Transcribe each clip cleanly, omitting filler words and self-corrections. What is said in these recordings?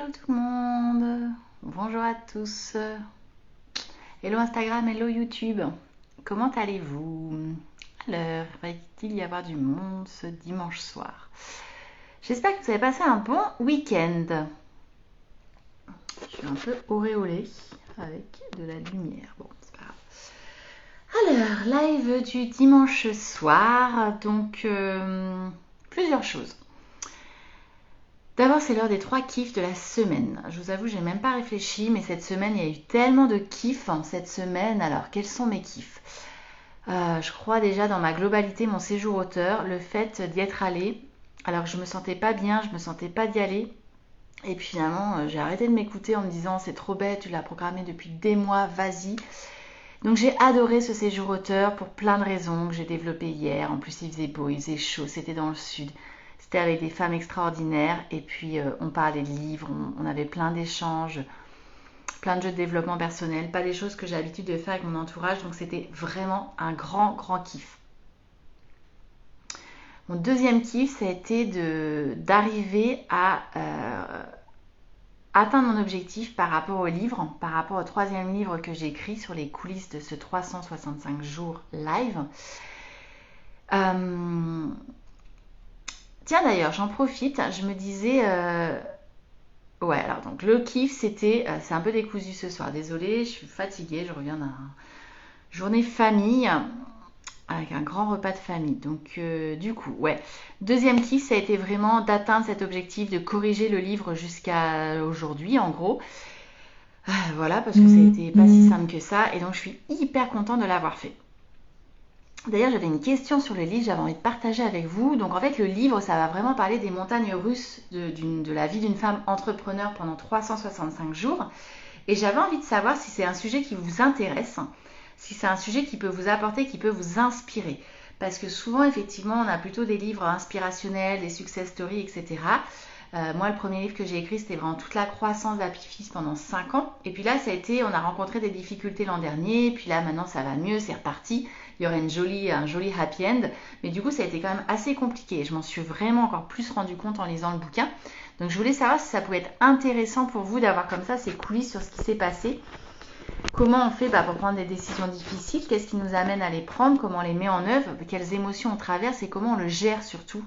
Hello tout le monde, bonjour à tous, hello Instagram, hello YouTube, comment allez-vous? Alors, va-t-il y avoir du monde ce dimanche soir? J'espère que vous avez passé un bon week-end. Je suis un peu auréolée avec de la lumière, bon c'est pas grave. Alors, live du dimanche soir, donc plusieurs choses. D'abord, c'est l'heure des 3 kiffs de la semaine. Je vous avoue, j'ai même pas réfléchi, mais cette semaine, il y a eu tellement de kiffs cette semaine. Alors, quels sont mes kiffs? Je crois déjà dans ma globalité, mon séjour auteur, le fait d'y être allée. Alors que je me sentais pas bien, je me sentais pas d'y aller. Et puis finalement, j'ai arrêté de m'écouter en me disant c'est trop bête, tu l'as programmé depuis des mois, vas-y. Donc j'ai adoré ce séjour auteur pour plein de raisons que j'ai développées hier. En plus, il faisait beau, il faisait chaud, c'était dans le sud. C'était avec des femmes extraordinaires et puis on parlait de livres, on avait plein d'échanges, plein de jeux de développement personnel, pas des choses que j'ai l'habitude de faire avec mon entourage, donc c'était vraiment un grand, grand kiff. Mon deuxième kiff, ça a été d'arriver à atteindre mon objectif par rapport au livre, par rapport au troisième livre que j'ai écrit sur les coulisses de ce 365 jours live. Tiens d'ailleurs, j'en profite, je me disais... Ouais, alors donc le kiff c'était... c'est un peu décousu ce soir, désolée, je suis fatiguée, je reviens d'une journée famille, avec un grand repas de famille. Donc du coup, ouais. Deuxième kiff, ça a été vraiment d'atteindre cet objectif, de corriger le livre jusqu'à aujourd'hui en gros. Voilà, parce que ça a été pas si simple que ça, et donc je suis hyper contente de l'avoir fait. D'ailleurs, j'avais une question sur le livre, j'avais envie de partager avec vous. Donc en fait, le livre, ça va vraiment parler des montagnes russes de la vie d'une femme entrepreneur pendant 365 jours. Et j'avais envie de savoir si c'est un sujet qui vous intéresse, si c'est un sujet qui peut vous apporter, qui peut vous inspirer. Parce que souvent, effectivement, on a plutôt des livres inspirationnels, des success stories, etc. Moi, le premier livre que j'ai écrit, c'était vraiment toute la croissance d'Happy pendant 5 ans. Et puis là, ça a été, on a rencontré des difficultés l'an dernier. Puis là, maintenant, ça va mieux, c'est reparti. Il y aurait un joli happy end. Mais du coup, ça a été quand même assez compliqué. Je m'en suis vraiment encore plus rendu compte en lisant le bouquin. Donc, je voulais savoir si ça pouvait être intéressant pour vous d'avoir comme ça ces coulisses sur ce qui s'est passé. Comment on fait pour prendre des décisions difficiles? Qu'est-ce qui nous amène à les prendre? Comment on les met en œuvre? Quelles émotions on traverse et comment on le gère surtout?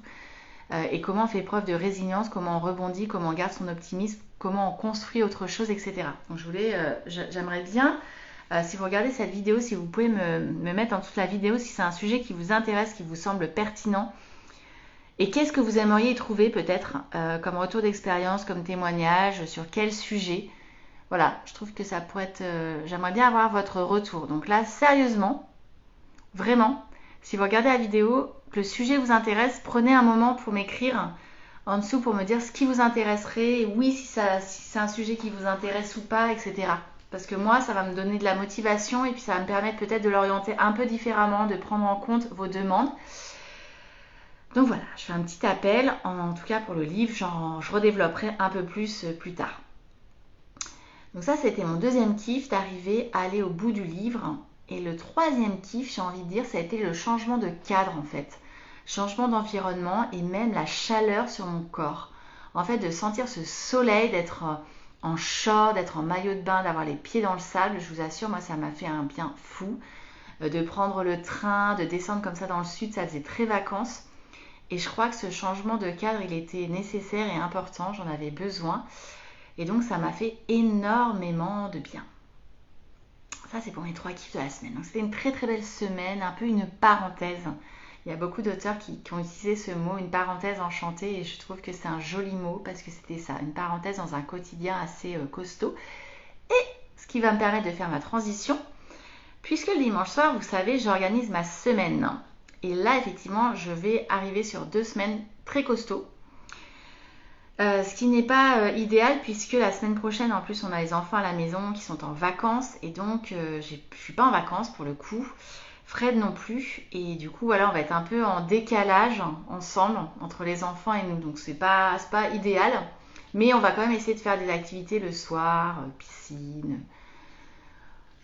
Et comment on fait preuve de résilience, comment on rebondit, comment on garde son optimisme, comment on construit autre chose, etc. Donc j'aimerais bien, si vous regardez cette vidéo, si vous pouvez me mettre en dessous de la vidéo si c'est un sujet qui vous intéresse, qui vous semble pertinent. Et qu'est-ce que vous aimeriez y trouver peut-être comme retour d'expérience, comme témoignage, sur quel sujet? Voilà, je trouve que ça pourrait être... j'aimerais bien avoir votre retour. Donc là, sérieusement, vraiment, si vous regardez la vidéo, que le sujet vous intéresse, prenez un moment pour m'écrire en dessous pour me dire ce qui vous intéresserait, oui, si c'est un sujet qui vous intéresse ou pas, etc. Parce que moi, ça va me donner de la motivation et puis ça va me permettre peut-être de l'orienter un peu différemment, de prendre en compte vos demandes. Donc voilà, je fais un petit appel, en tout cas pour le livre, je redévelopperai un peu plus tard. Donc ça, c'était mon deuxième kiff, d'arriver à aller au bout du livre. Et le troisième kiff, j'ai envie de dire, ça a été le changement de cadre en fait. Changement d'environnement et même la chaleur sur mon corps. En fait, de sentir ce soleil, d'être en short, d'être en maillot de bain, d'avoir les pieds dans le sable, je vous assure, moi ça m'a fait un bien fou. De prendre le train, de descendre comme ça dans le sud, ça faisait très vacances. Et je crois que ce changement de cadre, il était nécessaire et important, j'en avais besoin. Et donc ça m'a fait énormément de bien. Ça, c'est pour mes 3 kiffs de la semaine. Donc c'était une très très belle semaine, un peu une parenthèse. Il y a beaucoup d'auteurs qui ont utilisé ce mot, une parenthèse enchantée, et je trouve que c'est un joli mot parce que c'était ça, une parenthèse dans un quotidien assez costaud. Et ce qui va me permettre de faire ma transition, puisque le dimanche soir, vous savez, j'organise ma semaine. Et là, effectivement, je vais arriver sur 2 semaines très costauds. Ce qui n'est pas idéal puisque la semaine prochaine, en plus, on a les enfants à la maison qui sont en vacances et donc je suis pas en vacances pour le coup. Fred non plus et du coup voilà, on va être un peu en décalage ensemble entre les enfants et nous, donc c'est pas idéal, mais on va quand même essayer de faire des activités le soir, piscine,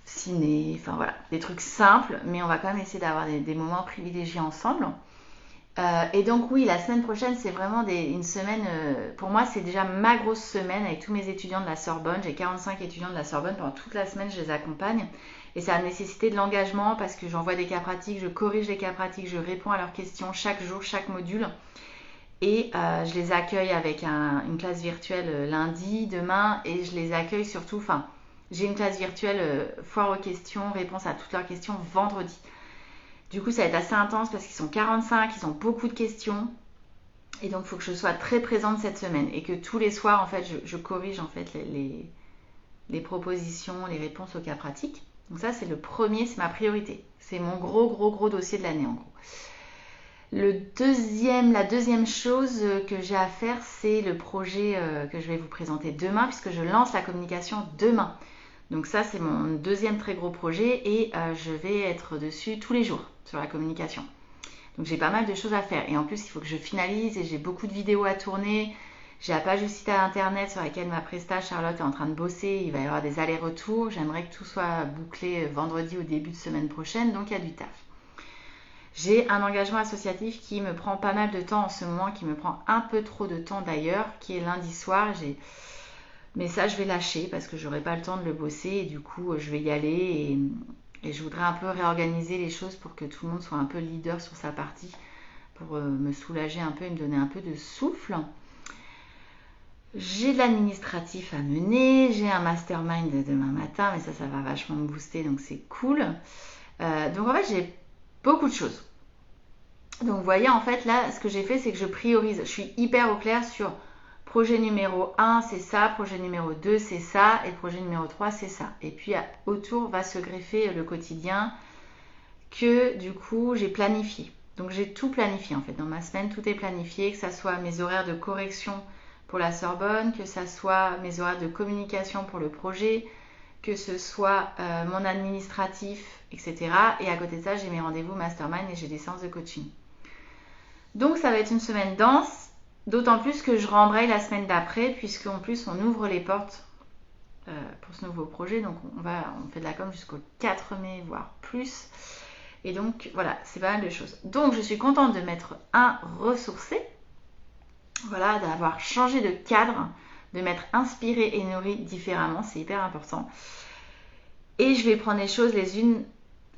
ciné, enfin voilà, des trucs simples, mais on va quand même essayer d'avoir des moments privilégiés ensemble. Et donc oui, la semaine prochaine, c'est vraiment une semaine, pour moi, c'est déjà ma grosse semaine avec tous mes étudiants de la Sorbonne. J'ai 45 étudiants de la Sorbonne, pendant toute la semaine, je les accompagne. Et ça a nécessité de l'engagement parce que j'envoie des cas pratiques, je corrige les cas pratiques, je réponds à leurs questions chaque jour, chaque module. Et je les accueille avec une classe virtuelle lundi, demain, et je les accueille surtout, enfin, j'ai une classe virtuelle foire aux questions, réponse à toutes leurs questions vendredi. Du coup, ça va être assez intense parce qu'ils sont 45, ils ont beaucoup de questions. Et donc, il faut que je sois très présente cette semaine et que tous les soirs, en fait, je corrige en fait les propositions, les réponses aux cas pratiques. Donc ça, c'est le premier, c'est ma priorité. C'est mon gros dossier de l'année en gros. La deuxième chose que j'ai à faire, c'est le projet que je vais vous présenter demain, puisque je lance la communication demain. Donc ça, c'est mon deuxième très gros projet et je vais être dessus tous les jours sur la communication. Donc j'ai pas mal de choses à faire. Et en plus, il faut que je finalise et j'ai beaucoup de vidéos à tourner. J'ai la page de site internet sur laquelle ma presta Charlotte est en train de bosser. Il va y avoir des allers-retours. J'aimerais que tout soit bouclé vendredi au début de semaine prochaine. Donc il y a du taf. J'ai un engagement associatif qui me prend pas mal de temps en ce moment, qui me prend un peu trop de temps d'ailleurs, qui est lundi soir. Mais ça, je vais lâcher parce que j'aurai pas le temps de le bosser et du coup, je vais y aller et je voudrais un peu réorganiser les choses pour que tout le monde soit un peu leader sur sa partie, pour me soulager un peu et me donner un peu de souffle. J'ai de l'administratif à mener, j'ai un mastermind demain matin, mais ça va vachement me booster, donc c'est cool. Donc en fait, j'ai beaucoup de choses. Donc vous voyez, en fait, là, ce que j'ai fait, c'est que je priorise. Je suis hyper au clair sur projet numéro 1, c'est ça, projet numéro 2, c'est ça, et projet numéro 3, c'est ça. Et puis autour va se greffer le quotidien que du coup j'ai planifié. Donc j'ai tout planifié en fait. Dans ma semaine, tout est planifié, que ça soit mes horaires de correction pour la Sorbonne, que ça soit mes horaires de communication pour le projet, que ce soit mon administratif, etc. Et à côté de ça, j'ai mes rendez-vous mastermind et j'ai des séances de coaching. Donc ça va être une semaine dense, d'autant plus que je rembraye la semaine d'après, puisqu'en plus on ouvre les portes pour ce nouveau projet. Donc on fait de la com jusqu'au 4 mai, voire plus. Et donc voilà, c'est pas mal de choses. Donc je suis contente de m'être ressourcée, voilà, d'avoir changé de cadre, de m'être inspirée et nourrie différemment, c'est hyper important. Et je vais prendre les choses les unes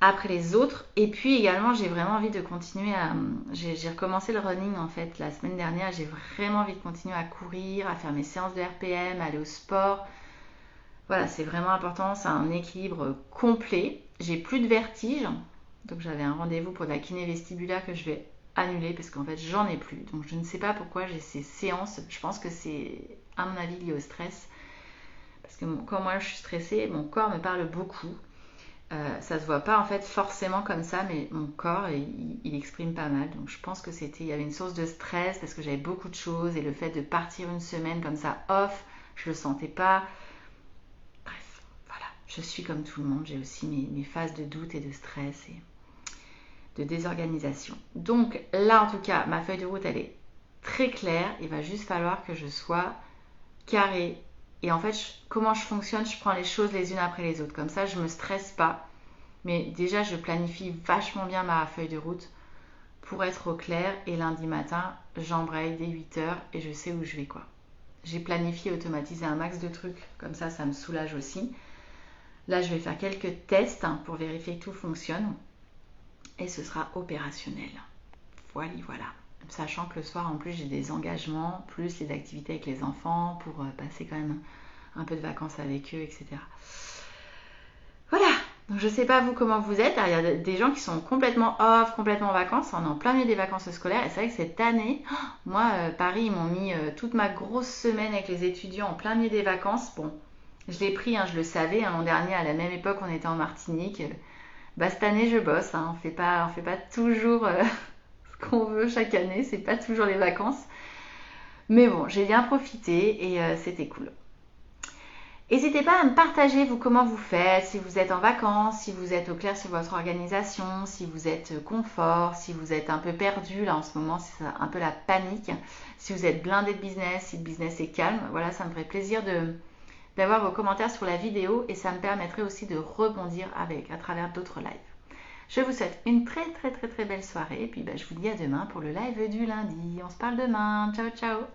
après les autres. Et puis également, j'ai vraiment envie de continuer à... J'ai recommencé le running en fait la semaine dernière. J'ai vraiment envie de continuer à courir, à faire mes séances de RPM, aller au sport. Voilà, c'est vraiment important. C'est un équilibre complet. J'ai plus de vertige. Donc j'avais un rendez-vous pour de la kiné vestibulaire que je vais annuler parce qu'en fait j'en ai plus. Donc je ne sais pas pourquoi j'ai ces séances. Je pense que c'est à mon avis lié au stress. Parce que quand moi je suis stressée, mon corps me parle beaucoup. Ça se voit pas en fait forcément comme ça, mais mon corps il exprime pas mal. Donc je pense que il y avait une source de stress parce que j'avais beaucoup de choses et le fait de partir une semaine comme ça off, je le sentais pas. Bref, voilà, je suis comme tout le monde, j'ai aussi mes phases de doute et de stress et de désorganisation. Donc là en tout cas, ma feuille de route elle est très claire. Il va juste falloir que je sois carrée. Et en fait, comment je fonctionne, je prends les choses les unes après les autres. Comme ça, je me stresse pas. Mais déjà, je planifie vachement bien ma feuille de route pour être au clair. Et lundi matin, j'embraye dès 8h et je sais où je vais, quoi. J'ai planifié, automatisé un max de trucs. Comme ça me soulage aussi. Là, je vais faire quelques tests pour vérifier que tout fonctionne. Et ce sera opérationnel. Voilà. Sachant que le soir, en plus, j'ai des engagements, plus les activités avec les enfants pour passer quand même un peu de vacances avec eux, etc. Voilà. Donc je sais pas vous comment vous êtes. Alors, il y a des gens qui sont complètement off, complètement en vacances. On est en plein milieu des vacances scolaires. Et c'est vrai que cette année, moi, Paris, ils m'ont mis toute ma grosse semaine avec les étudiants en plein milieu des vacances. Bon, je l'ai pris, je le savais. L'an dernier, à la même époque, on était en Martinique. Cette année, je bosse. On fait pas toujours ce qu'on veut chaque année. C'est pas toujours les vacances. Mais bon, j'ai bien profité et c'était cool. N'hésitez pas à me partager vous comment vous faites, si vous êtes en vacances, si vous êtes au clair sur votre organisation, si vous êtes confort, si vous êtes un peu perdu, là en ce moment c'est un peu la panique, si vous êtes blindé de business, si le business est calme, voilà, ça me ferait plaisir d'avoir vos commentaires sur la vidéo et ça me permettrait aussi de rebondir à travers d'autres lives. Je vous souhaite une très très très très belle soirée et puis bah, je vous dis à demain pour le live du lundi. On se parle demain. Ciao ciao.